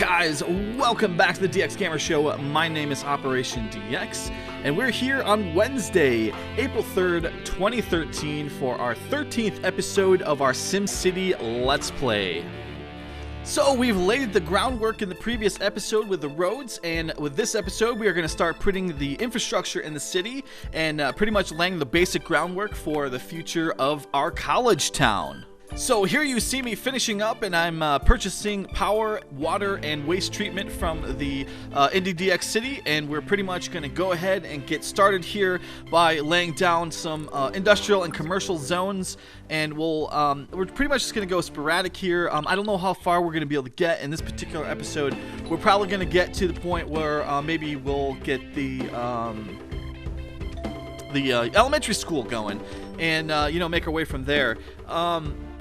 guys, welcome back to the DX Gamer Show. My name is OperationDx, and we're here on Wednesday, April 3rd, 2013 for our 13th episode of our Simcity Let's Play. So we've laid the groundwork in the previous episode with the roads, and with this episode we are going to start putting the infrastructure in the city and pretty much laying the basic groundwork for the future of our college town. So here you see me finishing up, and I'm purchasing power, water, and waste treatment from the OperationDx city, and we're pretty much going to go ahead and get started here by laying down some industrial and commercial zones, and we're pretty much just going to go sporadic here. I don't know how far we're going to be able to get in this particular episode. We're probably going to get to the point where maybe we'll get the elementary school going, and make our way from there.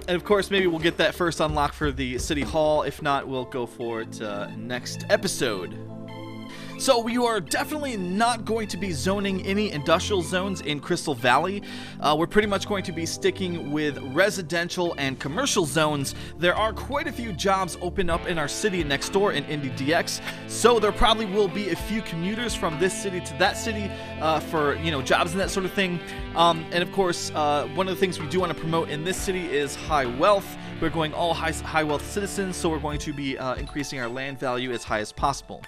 And of course, maybe we'll get that first unlock for the City Hall. If not, we'll go for it next episode. So we are definitely not going to be zoning any industrial zones in Crystal Valley. We're pretty much going to be sticking with residential and commercial zones. There are quite a few jobs open up in our city next door in OperationDx, so there probably will be a few commuters from this city to that city for jobs and that sort of thing. And of course, one of the things we do want to promote in this city is high wealth. We're going all high wealth citizens, so we're going to be increasing our land value as high as possible.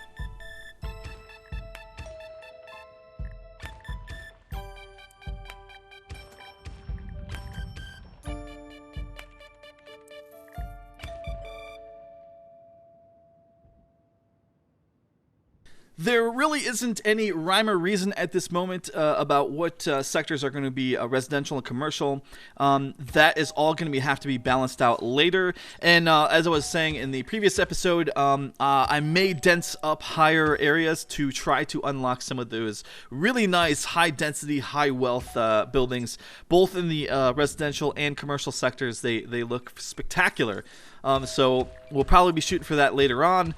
There really isn't any rhyme or reason at this moment about what sectors are going to be residential and commercial. That is all going to have to be balanced out later. And as I was saying in the previous episode, I may dense up higher areas to try to unlock some of those really nice high-density, high-wealth buildings, both in the residential and commercial sectors. They look spectacular. So we'll probably be shooting for that later on.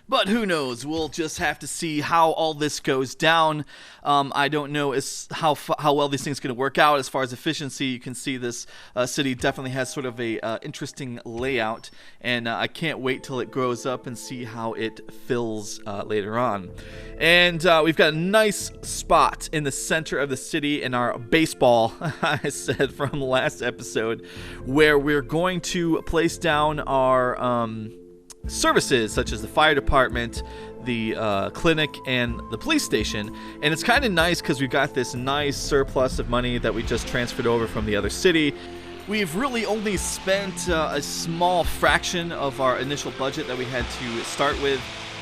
But who knows? We'll just have to see how all this goes down. I don't know how well these things are going to work out as far as efficiency. You can see this city definitely has sort of a interesting layout, and I can't wait till it grows up and see how it fills later on. And we've got a nice spot in the center of the city in our baseball, I said from last episode, where we're going to place down our services such as the fire department, the clinic, and the police station. And it's kind of nice because we've got this nice surplus of money that we just transferred over from the other city. We've really only spent a small fraction of our initial budget that we had to start with,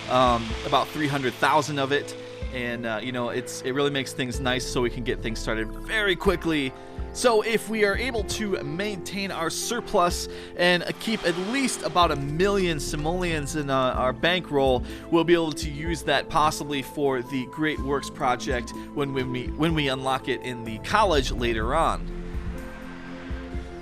about 300,000 of it, and it really makes things nice so we can get things started very quickly. So if we are able to maintain our surplus and keep at least about 1 million simoleons in our bankroll, we'll be able to use that possibly for the Great Works project when we unlock it in the college later on.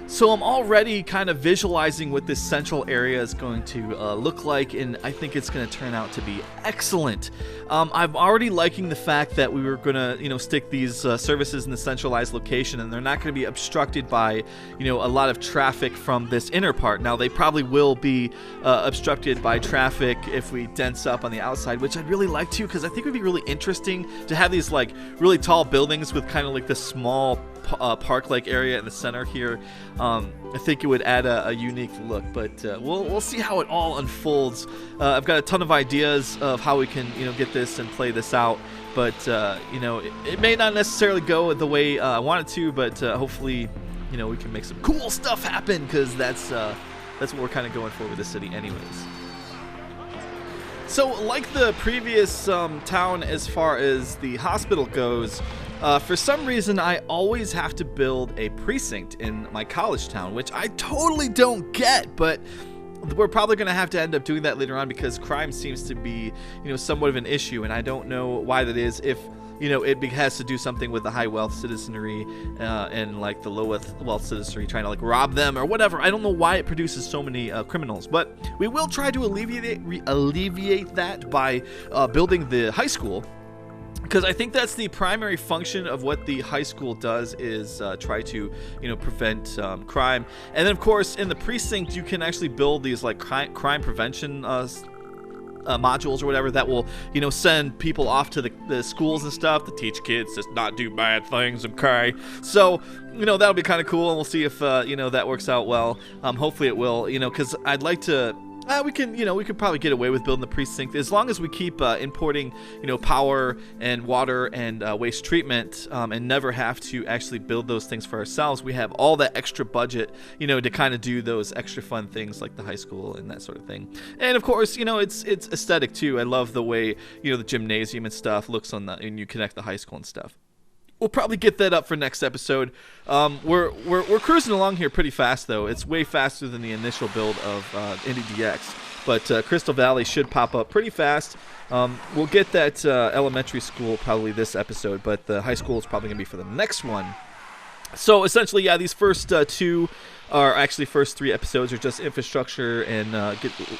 So I'm already kind of visualizing what this central area is going to look like, and I think it's going to turn out to be excellent. I'm already liking the fact that we were going to, stick these services in the centralized location, and they're not going to be obstructed by, a lot of traffic from this inner part. Now, they probably will be obstructed by traffic if we dense up on the outside, which I'd really like to, because I think it would be really interesting to have these, really tall buildings with kind of this small park-like area in the center here. I think it would add a unique look, but we'll see how it all unfolds. I've got a ton of ideas of how we can get this and play this out, but it may not necessarily go the way I want it to, but hopefully we can make some cool stuff happen, because that's what we're kind of going for with the city anyways. So like the previous town as far as the hospital goes, for some reason, I always have to build a precinct in my college town, which I totally don't get, but we're probably going to have to end up doing that later on because crime seems to be, somewhat of an issue, and I don't know why that is. If, it has to do something with the high wealth citizenry and the low wealth citizenry trying to rob them or whatever. I don't know why it produces so many criminals, but we will try to alleviate that by building the high school. Because I think that's the primary function of what the high school does, is try to, prevent crime. And then, of course, in the precinct, you can actually build these crime prevention modules or whatever that will, send people off to the schools and stuff to teach kids to not do bad things and cry. So, that'll be kind of cool, and we'll see if, that works out well. Hopefully it will, because I'd like to... we could probably get away with building the precinct as long as we keep importing, power and water and waste treatment, and never have to actually build those things for ourselves. We have all that extra budget, to kind of do those extra fun things like the high school and that sort of thing. And of course, it's aesthetic too. I love the way, the gymnasium and stuff looks and you connect the high school and stuff. We'll probably get that up for next episode. We're cruising along here pretty fast, though. It's way faster than the initial build of OperationDx. But Crystal Valley should pop up pretty fast. We'll get that elementary school probably this episode, but the high school is probably going to be for the next one. So essentially, yeah, these first two are actually first 3 episodes are just infrastructure and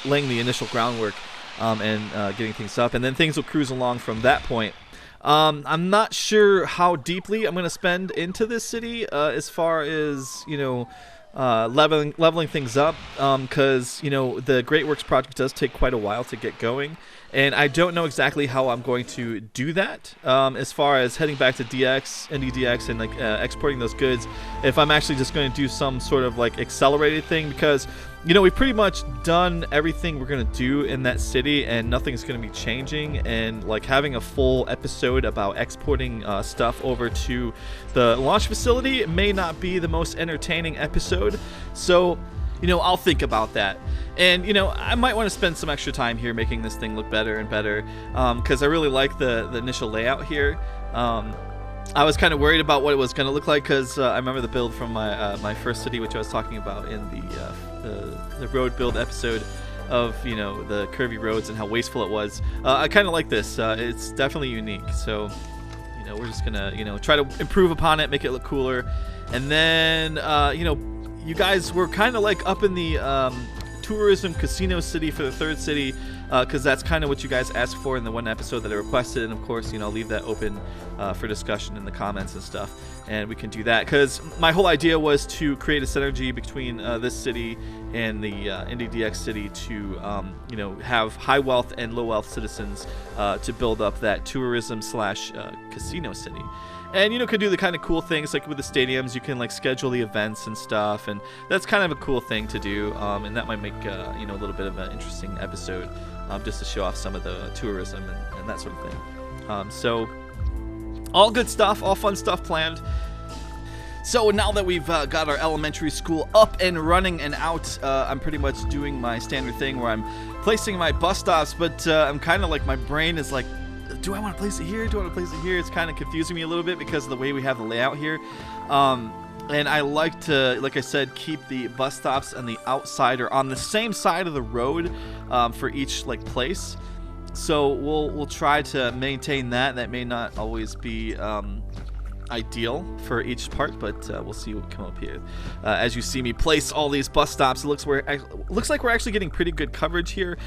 laying the initial groundwork and getting things up. And then things will cruise along from that point. I'm not sure how deeply I'm going to spend into this city as far as, leveling things up, because, the Great Works project does take quite a while to get going. And I don't know exactly how I'm going to do that as far as heading back to NDDX and exporting those goods. If I'm actually just going to do some sort of accelerated thing, because we've pretty much done everything we're going to do in that city and nothing's going to be changing. And having a full episode about exporting stuff over to the launch facility may not be the most entertaining episode. So I'll think about that. And, I might want to spend some extra time here making this thing look better and better, because I really like the initial layout here. I was kind of worried about what it was going to look like, because I remember the build from my first city, which I was talking about in the road build episode of, the curvy roads and how wasteful it was. I kind of like this. It's definitely unique. So, we're just going to, try to improve upon it, make it look cooler. And then, you guys were kind of up in the tourism casino city for the third city, because that's kind of what you guys asked for in the one episode that I requested. And of course, I'll leave that open for discussion in the comments and stuff, and we can do that, because my whole idea was to create a synergy between this city and the NDDX city to have high wealth and low wealth citizens to build up that tourism / casino city. And could do the kind of cool things with the stadiums. You can schedule the events and stuff, and that's kind of a cool thing to do. And that might make a little bit of an interesting episode, just to show off some of the tourism and that sort of thing. So all good stuff, all fun stuff planned. So now that we've got our elementary school up and running and out, I'm pretty much doing my standard thing where I'm placing my bus stops, but I'm kind of my brain is do I want to place it here? Do I want to place it here? It's kind of confusing me a little bit because of the way we have the layout here. And I like to, like I said, keep the bus stops on the outside or on the same side of the road for each place. So we'll try to maintain that. That may not always be ideal for each part, but we'll see what come up here. As you see me place all these bus stops, it looks like we're actually getting pretty good coverage here.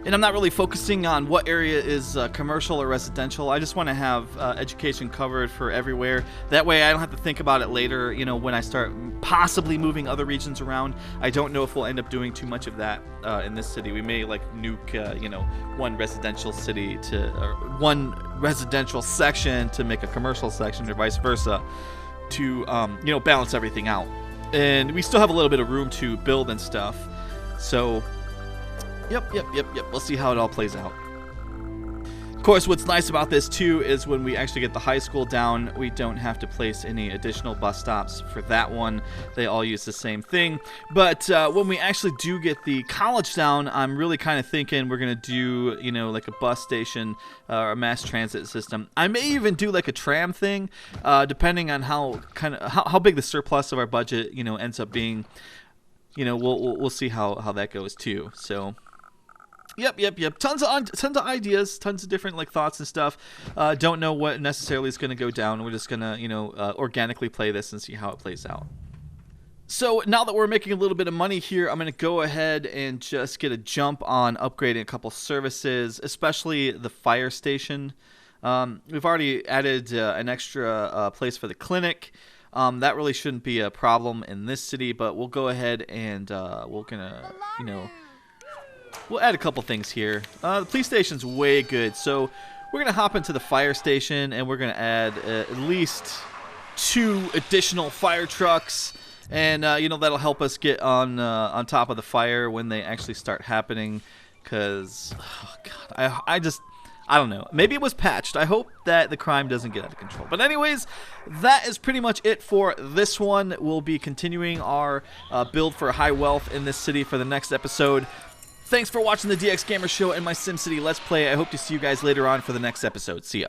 And I'm not really focusing on what area is commercial or residential. I just want to have education covered for everywhere. That way I don't have to think about it later, when I start possibly moving other regions around. I don't know if we'll end up doing too much of that in this city. We may nuke, one residential city or one residential section to make a commercial section or vice versa to, balance everything out. And we still have a little bit of room to build and stuff. So... Yep. We'll see how it all plays out. Of course, what's nice about this, too, is when we actually get the high school down, we don't have to place any additional bus stops for that one. They all use the same thing. But when we actually do get the college down, I'm really kind of thinking we're going to do, a bus station or a mass transit system. I may even do a tram thing, depending on how big the surplus of our budget, ends up being. We'll see how that goes, too. So... Yep. Tons of ideas, tons of different thoughts and stuff. Don't know what necessarily is going to go down. We're just going to, organically play this and see how it plays out. So now that we're making a little bit of money here, I'm going to go ahead and just get a jump on upgrading a couple services, especially the fire station. We've already added an extra place for the clinic. That really shouldn't be a problem in this city, but we'll go ahead and we're going to, we'll add a couple things here. The police station's way good, so we're going to hop into the fire station, and we're going to add at least 2 additional fire trucks. And, you know, that'll help us get on top of the fire when they actually start happening. Because, oh, God, I don't know. Maybe it was patched. I hope that the crime doesn't get out of control. But anyways, that is pretty much it for this one. We'll be continuing our build for high wealth in this city for the next episode. Thanks for watching the DX Gamer Show and my SimCity Let's Play. I hope to see you guys later on for the next episode. See ya.